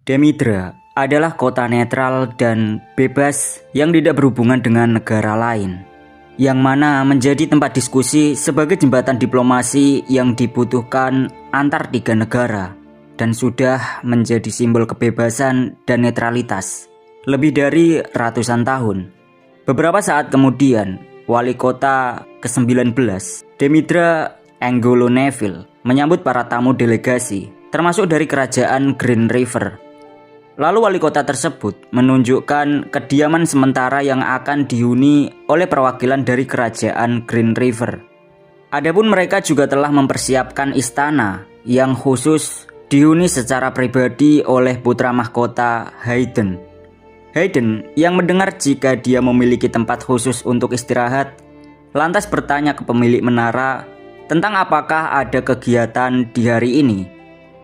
Demidra adalah kota netral dan bebas yang tidak berhubungan dengan negara lain, yang mana menjadi tempat diskusi sebagai jembatan diplomasi yang dibutuhkan antar tiga negara dan sudah menjadi simbol kebebasan dan netralitas lebih dari ratusan tahun. Beberapa saat kemudian, wali kota ke-19 Demidra Anggolo Neville menyambut para tamu delegasi termasuk dari kerajaan Green River. Lalu wali kota tersebut menunjukkan kediaman sementara yang akan dihuni oleh perwakilan dari kerajaan Green River. Adapun mereka juga telah mempersiapkan istana yang khusus dihuni secara pribadi oleh putra mahkota Hayden. Hayden yang mendengar jika dia memiliki tempat khusus untuk istirahat, lantas bertanya ke pemilik menara tentang apakah ada kegiatan di hari ini.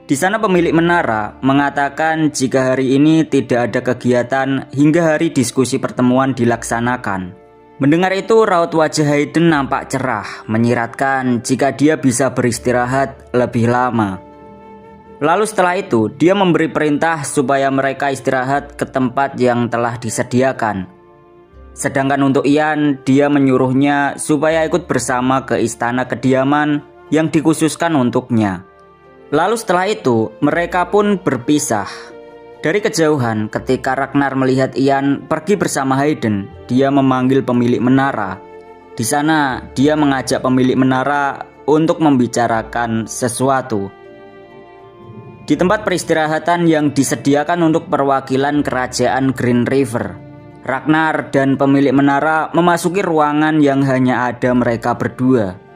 Di sana pemilik menara mengatakan jika hari ini tidak ada kegiatan hingga hari diskusi pertemuan dilaksanakan. Mendengar itu, raut wajah Hayden nampak cerah, menyiratkan jika dia bisa beristirahat lebih lama. Lalu setelah itu, dia memberi perintah supaya mereka istirahat ke tempat yang telah disediakan. Sedangkan untuk Ian, dia menyuruhnya supaya ikut bersama ke istana kediaman yang dikhususkan untuknya. Lalu setelah itu, mereka pun berpisah. Dari kejauhan, ketika Ragnar melihat Ian pergi bersama Hayden, dia memanggil pemilik menara. Di sana, dia mengajak pemilik menara untuk membicarakan sesuatu. Di tempat peristirahatan yang disediakan untuk perwakilan kerajaan Green River, Ragnar dan pemilik menara memasuki ruangan yang hanya ada mereka berdua.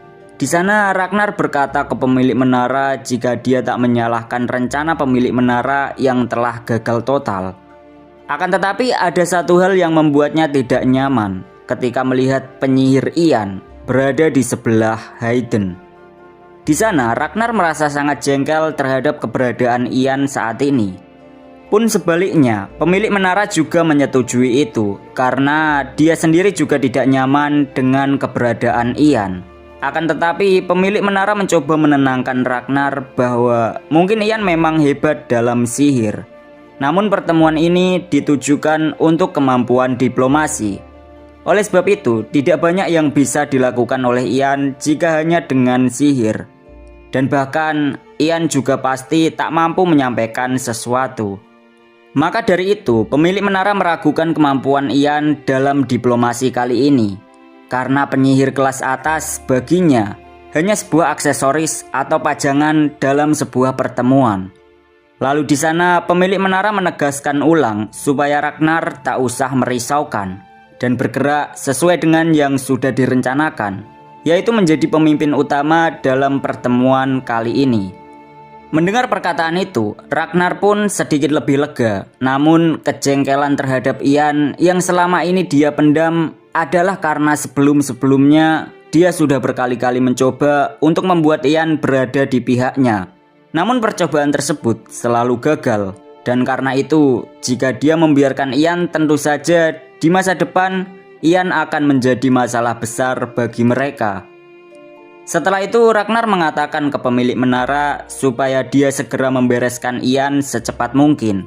Di sana Ragnar berkata ke pemilik menara jika dia tak menyalahkan rencana pemilik menara yang telah gagal total. Akan tetapi ada satu hal yang membuatnya tidak nyaman ketika melihat penyihir Ian berada di sebelah Hayden. Di sana Ragnar merasa sangat jengkel terhadap keberadaan Ian saat ini. Pun sebaliknya, pemilik menara juga menyetujui itu karena dia sendiri juga tidak nyaman dengan keberadaan Ian. Akan tetapi pemilik menara mencoba menenangkan Ragnar bahwa mungkin Ian memang hebat dalam sihir. Namun pertemuan ini ditujukan untuk kemampuan diplomasi. Oleh sebab itu, tidak banyak yang bisa dilakukan oleh Ian jika hanya dengan sihir. Dan bahkan Ian juga pasti tak mampu menyampaikan sesuatu. Maka dari itu, pemilik menara meragukan kemampuan Ian dalam diplomasi kali ini. Karena penyihir kelas atas baginya hanya sebuah aksesoris atau pajangan dalam sebuah pertemuan. Lalu di sana pemilik menara menegaskan ulang supaya Ragnar tak usah merisaukan dan bergerak sesuai dengan yang sudah direncanakan, yaitu menjadi pemimpin utama dalam pertemuan kali ini. Mendengar perkataan itu, Ragnar pun sedikit lebih lega. Namun kejengkelan terhadap Ian yang selama ini dia pendam adalah karena sebelum-sebelumnya dia sudah berkali-kali mencoba untuk membuat Ian berada di pihaknya. Namun percobaan tersebut selalu gagal. Dan karena itu, jika dia membiarkan Ian, tentu saja di masa depan Ian akan menjadi masalah besar bagi mereka. Setelah itu Ragnar mengatakan ke pemilik menara supaya dia segera membereskan Ian secepat mungkin.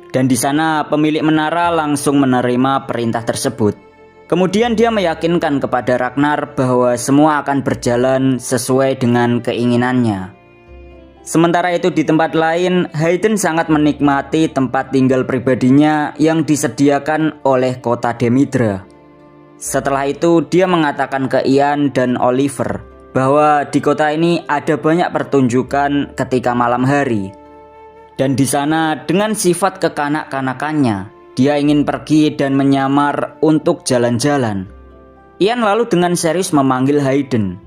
Dan di sana pemilik menara langsung menerima perintah tersebut. Kemudian dia meyakinkan kepada Ragnar bahwa semua akan berjalan sesuai dengan keinginannya. Sementara itu di tempat lain, Hayden sangat menikmati tempat tinggal pribadinya yang disediakan oleh kota Demidra. Setelah itu dia mengatakan ke Ian dan Oliver bahwa di kota ini ada banyak pertunjukan ketika malam hari. Dan di sana dengan sifat kekanak-kanakannya, dia ingin pergi dan menyamar untuk jalan-jalan. Ian lalu dengan serius memanggil Hayden.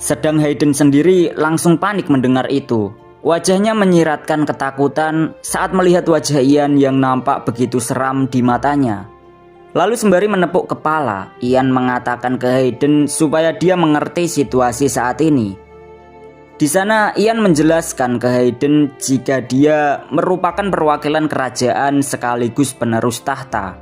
Sedang Hayden sendiri langsung panik mendengar itu. Wajahnya menyiratkan ketakutan saat melihat wajah Ian yang nampak begitu seram di matanya. Lalu sembari menepuk kepala, Ian mengatakan ke Hayden supaya dia mengerti situasi saat ini. Di sana Ian menjelaskan ke Hayden jika dia merupakan perwakilan kerajaan sekaligus penerus tahta.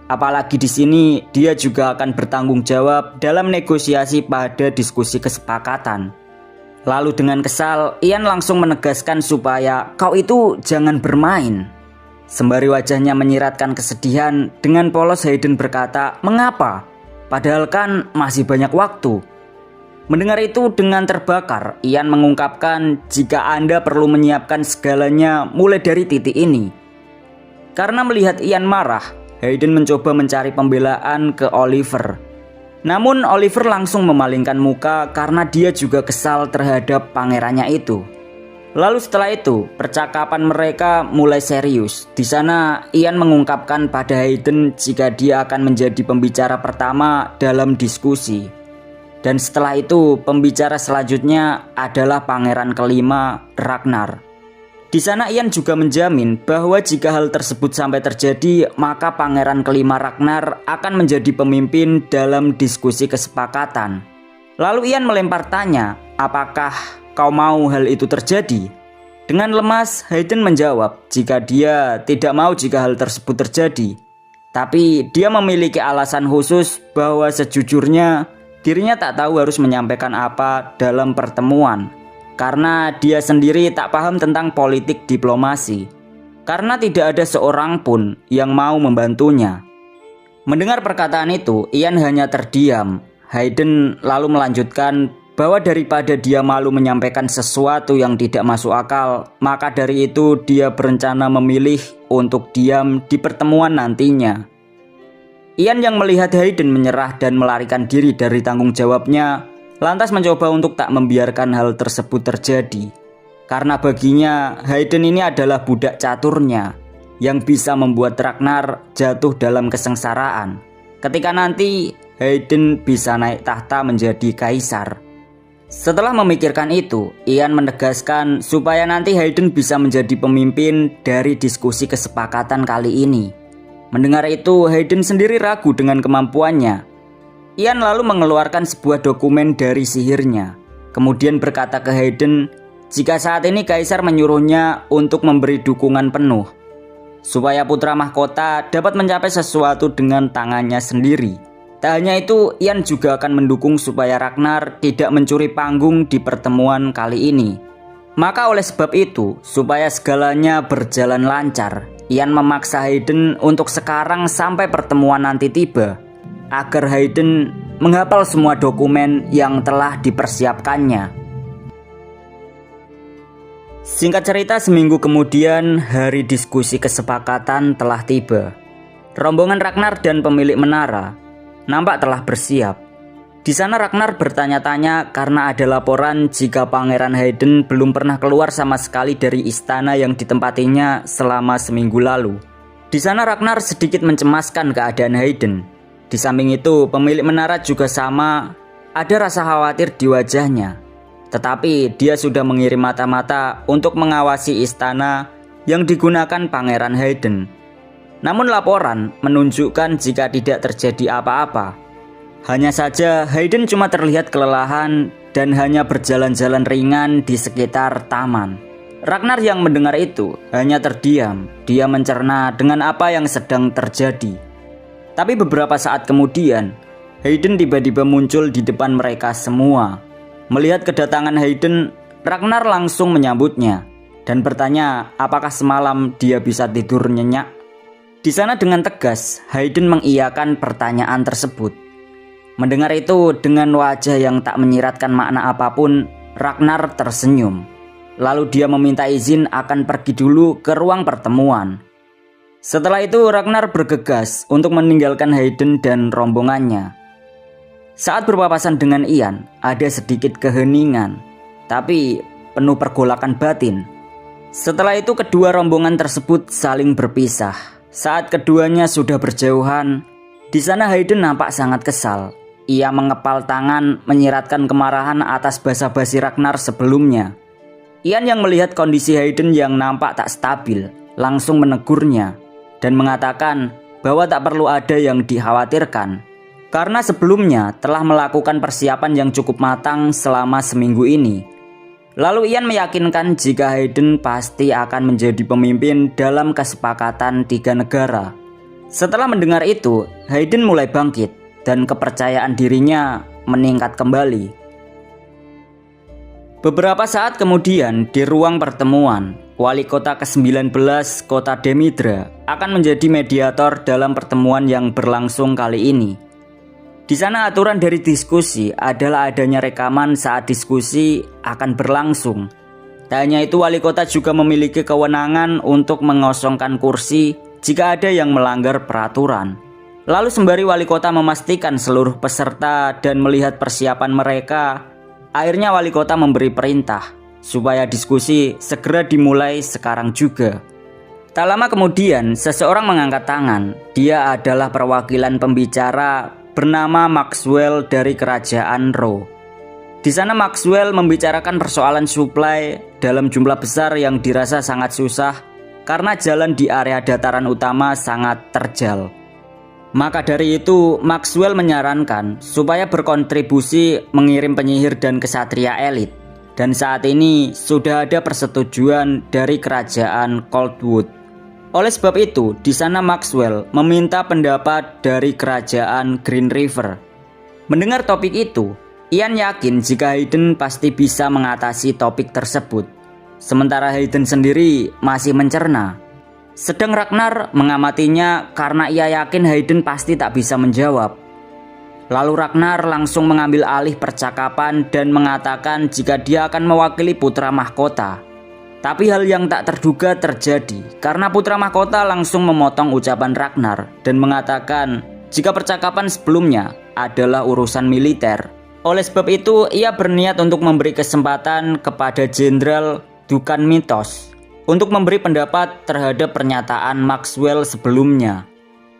Apalagi di sini dia juga akan bertanggung jawab dalam negosiasi pada diskusi kesepakatan. Lalu dengan kesal, Ian langsung menegaskan supaya kau itu jangan bermain. Sembari wajahnya menyiratkan kesedihan, dengan polos Hayden berkata, "Mengapa? Padahal kan masih banyak waktu." Mendengar itu dengan terbakar, Ian mengungkapkan jika Anda perlu menyiapkan segalanya mulai dari titik ini. Karena melihat Ian marah, Hayden mencoba mencari pembelaan ke Oliver. Namun Oliver langsung memalingkan muka karena dia juga kesal terhadap pangerannya itu. Lalu setelah itu, percakapan mereka mulai serius. Di sana Ian mengungkapkan pada Hayden jika dia akan menjadi pembicara pertama dalam diskusi. Dan setelah itu, pembicara selanjutnya adalah pangeran kelima, Ragnar. Di sana Ian juga menjamin bahwa jika hal tersebut sampai terjadi, maka pangeran kelima Ragnar akan menjadi pemimpin dalam diskusi kesepakatan. Lalu Ian melempar tanya, "Apakah kau mau hal itu terjadi?" Dengan lemas, Hayden menjawab jika dia tidak mau jika hal tersebut terjadi. Tapi dia memiliki alasan khusus bahwa sejujurnya dirinya tak tahu harus menyampaikan apa dalam pertemuan. Karena dia sendiri tak paham tentang politik diplomasi. Karena tidak ada seorang pun yang mau membantunya. Mendengar perkataan itu, Ian hanya terdiam. Hayden lalu melanjutkan bahwa daripada dia malu menyampaikan sesuatu yang tidak masuk akal, maka dari itu dia berencana memilih untuk diam di pertemuan nantinya. Ian yang melihat Hayden menyerah dan melarikan diri dari tanggung jawabnya, lantas mencoba untuk tak membiarkan hal tersebut terjadi. Karena baginya, Hayden ini adalah budak caturnya yang bisa membuat Ragnar jatuh dalam kesengsaraan. Ketika nanti Hayden bisa naik tahta menjadi kaisar. Setelah memikirkan itu, Ian menegaskan supaya nanti Hayden bisa menjadi pemimpin dari diskusi kesepakatan kali ini. Mendengar itu, Hayden sendiri ragu dengan kemampuannya. Ian lalu mengeluarkan sebuah dokumen dari sihirnya. Kemudian berkata ke Hayden jika saat ini kaisar menyuruhnya untuk memberi dukungan penuh supaya putra mahkota dapat mencapai sesuatu dengan tangannya sendiri. Tak hanya itu, Ian juga akan mendukung supaya Ragnar tidak mencuri panggung di pertemuan kali ini. Maka oleh sebab itu, supaya segalanya berjalan lancar, Ian memaksa Hayden untuk sekarang sampai pertemuan nanti tiba, agar Hayden menghafal semua dokumen yang telah dipersiapkannya. Singkat cerita, seminggu kemudian hari diskusi kesepakatan telah tiba. Rombongan Ragnar dan pemilik menara nampak telah bersiap. Di sana Ragnar bertanya-tanya karena ada laporan jika Pangeran Hayden belum pernah keluar sama sekali dari istana yang ditempatinya selama seminggu lalu. Di sana Ragnar sedikit mencemaskan keadaan Hayden. Di samping itu, pemilik menara juga sama, ada rasa khawatir di wajahnya. Tetapi dia sudah mengirim mata-mata untuk mengawasi istana yang digunakan Pangeran Hayden. Namun laporan menunjukkan jika tidak terjadi apa-apa. Hanya saja Hayden cuma terlihat kelelahan dan hanya berjalan-jalan ringan di sekitar taman. Ragnar yang mendengar itu hanya terdiam. Dia mencerna dengan apa yang sedang terjadi. Tapi beberapa saat kemudian, Hayden tiba-tiba muncul di depan mereka semua. Melihat kedatangan Hayden, Ragnar langsung menyambutnya dan bertanya apakah semalam dia bisa tidur nyenyak. Di sana dengan tegas, Hayden mengiyakan pertanyaan tersebut. Mendengar itu dengan wajah yang tak menyiratkan makna apapun, Ragnar tersenyum. Lalu dia meminta izin akan pergi dulu ke ruang pertemuan. Setelah itu Ragnar bergegas untuk meninggalkan Hayden dan rombongannya. Saat berpapasan dengan Ian, ada sedikit keheningan, tapi penuh pergolakan batin. Setelah itu kedua rombongan tersebut saling berpisah. Saat keduanya sudah berjauhan, di sana Hayden nampak sangat kesal. Ia mengepal tangan menyiratkan kemarahan atas basa-basi Ragnar sebelumnya. Ian yang melihat kondisi Hayden yang nampak tak stabil langsung menegurnya dan mengatakan bahwa tak perlu ada yang dikhawatirkan karena sebelumnya telah melakukan persiapan yang cukup matang selama seminggu ini. Lalu Ian meyakinkan jika Hayden pasti akan menjadi pemimpin dalam kesepakatan 3 negara. Setelah mendengar itu, Hayden mulai bangkit dan kepercayaan dirinya meningkat kembali. Beberapa saat kemudian di ruang pertemuan, wali kota ke-19 kota Demidra akan menjadi mediator dalam pertemuan yang berlangsung kali ini. Di sana aturan dari diskusi adalah adanya rekaman saat diskusi akan berlangsung. Tak hanya itu, wali kota juga memiliki kewenangan untuk mengosongkan kursi jika ada yang melanggar peraturan. Lalu sembari wali kota memastikan seluruh peserta dan melihat persiapan mereka, akhirnya wali kota memberi perintah supaya diskusi segera dimulai sekarang juga. Tak lama kemudian, seseorang mengangkat tangan. Dia adalah perwakilan pembicara bernama Maxwell dari kerajaan Ro. Di sana Maxwell membicarakan persoalan suplai dalam jumlah besar yang dirasa sangat susah karena jalan di area dataran utama sangat terjal. Maka dari itu, Maxwell menyarankan supaya berkontribusi mengirim penyihir dan kesatria elit. Dan saat ini sudah ada persetujuan dari kerajaan Coldwood. Oleh sebab itu, di sana Maxwell meminta pendapat dari kerajaan Green River. Mendengar topik itu, Ian yakin jika Hayden pasti bisa mengatasi topik tersebut. Sementara Hayden sendiri masih mencerna. Sedang Ragnar mengamatinya karena ia yakin Hayden pasti tak bisa menjawab. Lalu Ragnar langsung mengambil alih percakapan dan mengatakan jika dia akan mewakili putra mahkota. Tapi hal yang tak terduga terjadi karena putra mahkota langsung memotong ucapan Ragnar dan mengatakan jika percakapan sebelumnya adalah urusan militer. Oleh sebab itu, ia berniat untuk memberi kesempatan kepada Jenderal Duncan Mythos untuk memberi pendapat terhadap pernyataan Maxwell sebelumnya.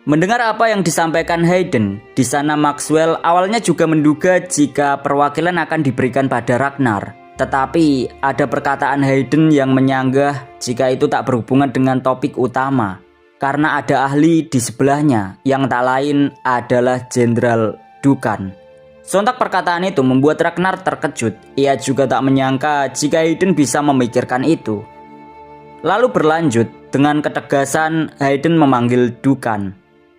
Mendengar apa yang disampaikan Hayden, di sana Maxwell awalnya juga menduga jika perwakilan akan diberikan pada Ragnar. Tetapi ada perkataan Hayden yang menyanggah jika itu tak berhubungan dengan topik utama. Karena ada ahli di sebelahnya yang tak lain adalah Jenderal Duncan. Sontak perkataan itu membuat Ragnar terkejut. Ia juga tak menyangka jika Hayden bisa memikirkan itu. Lalu berlanjut dengan ketegasan Hayden memanggil Duncan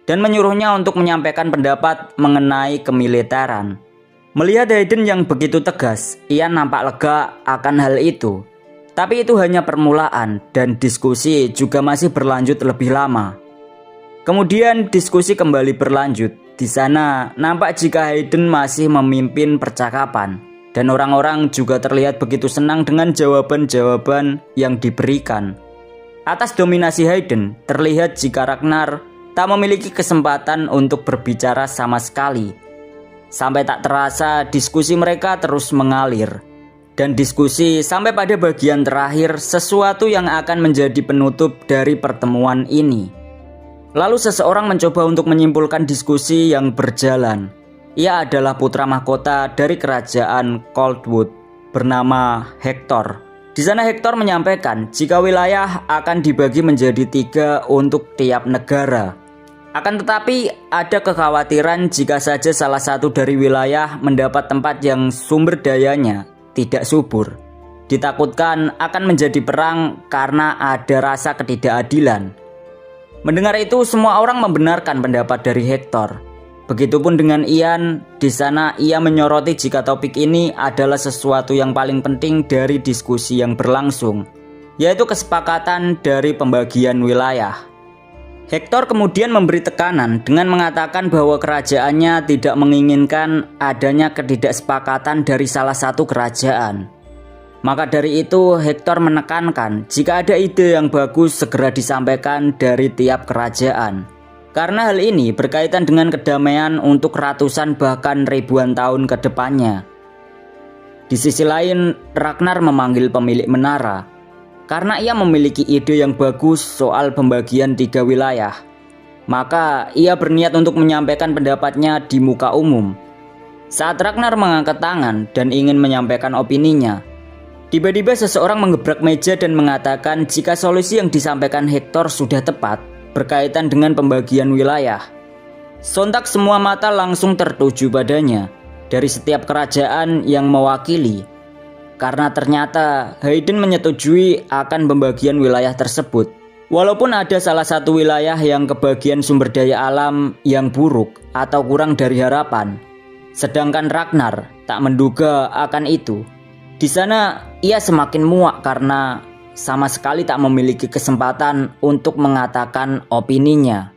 dan menyuruhnya untuk menyampaikan pendapat mengenai kemiliteran. Melihat Hayden yang begitu tegas, Ian nampak lega akan hal itu. Tapi itu hanya permulaan dan diskusi juga masih berlanjut lebih lama. Kemudian diskusi kembali berlanjut. Di sana nampak jika Hayden masih memimpin percakapan dan orang-orang juga terlihat begitu senang dengan jawaban-jawaban yang diberikan. Atas dominasi Hayden, terlihat jika Ragnar tak memiliki kesempatan untuk berbicara sama sekali. Sampai tak terasa diskusi mereka terus mengalir. Dan diskusi sampai pada bagian terakhir, sesuatu yang akan menjadi penutup dari pertemuan ini. Lalu seseorang mencoba untuk menyimpulkan diskusi yang berjalan. Ia adalah putra mahkota dari kerajaan Coldwood bernama Hector. Di sana Hector menyampaikan jika wilayah akan dibagi menjadi 3 untuk tiap negara. Akan tetapi ada kekhawatiran jika saja salah satu dari wilayah mendapat tempat yang sumber dayanya tidak subur. Ditakutkan akan menjadi perang karena ada rasa ketidakadilan. Mendengar itu, semua orang membenarkan pendapat dari Hector. Begitupun dengan Ian. Di sana ia menyoroti jika topik ini adalah sesuatu yang paling penting dari diskusi yang berlangsung, yaitu kesepakatan dari pembagian wilayah. Hector kemudian memberi tekanan dengan mengatakan bahwa kerajaannya tidak menginginkan adanya ketidaksepakatan dari salah satu kerajaan. Maka dari itu Hector menekankan jika ada ide yang bagus segera disampaikan dari tiap kerajaan. Karena hal ini berkaitan dengan kedamaian untuk ratusan bahkan ribuan tahun ke depannya. Di sisi lain, Ragnar memanggil pemilik menara karena ia memiliki ide yang bagus soal pembagian 3 wilayah. Maka ia berniat untuk menyampaikan pendapatnya di muka umum. Saat Ragnar mengangkat tangan dan ingin menyampaikan opininya, tiba-tiba seseorang menggebrak meja dan mengatakan jika solusi yang disampaikan Hector sudah tepat berkaitan dengan pembagian wilayah. Sontak semua mata langsung tertuju padanya dari setiap kerajaan yang mewakili. Karena ternyata Hayden menyetujui akan pembagian wilayah tersebut. Walaupun ada salah satu wilayah yang kebagian sumber daya alam yang buruk atau kurang dari harapan. Sedangkan Ragnar tak menduga akan itu. Di sana ia semakin muak karena sama sekali tak memiliki kesempatan untuk mengatakan opininya.